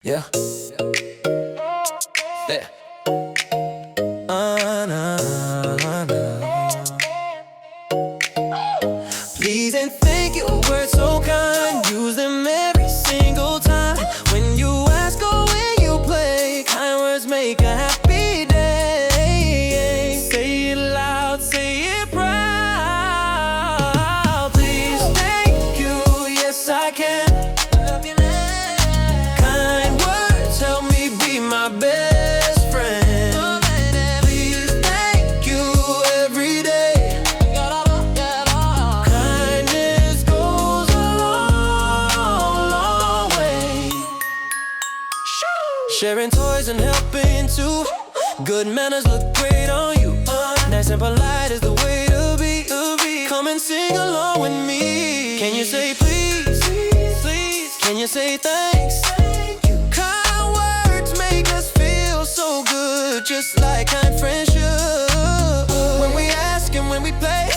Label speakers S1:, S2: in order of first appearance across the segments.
S1: Yeah. Yeah. Nah. Please and thank you, words so kind. Use them every single time. When you ask or when you play, kind words make a happy day. Say it loud, say it proud. Please, thank you, yes I can. Kind words help me be my best friend. Please, thank you every day. Kindness goes a long, long way. Sharing toys and helping too. Good manners look great on you. Nice and polite is the way to be. Come and sing along with me. Can you say please? Please. Can you say thanks? Kind words make us feel so good, just like kind friends should. When we ask and when we play,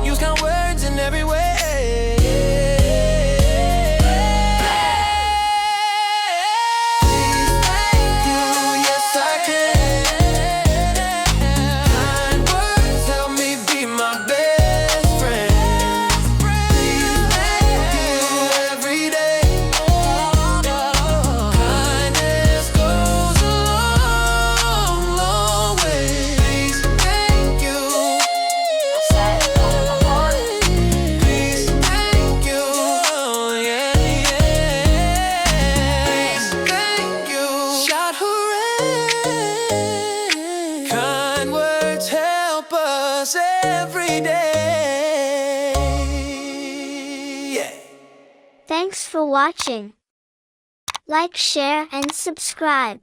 S1: use kind words in every way. Please, thank you, yes I can. Kind words help me be my best friend. Please, thank you every day. Kindness goes a long, long way. Please, thank you. Please, thank you. Yeah. Please, thank you. Shout hooray. Kind words help us every day. Yeah.
S2: Thanks for watching. Like, share, and subscribe.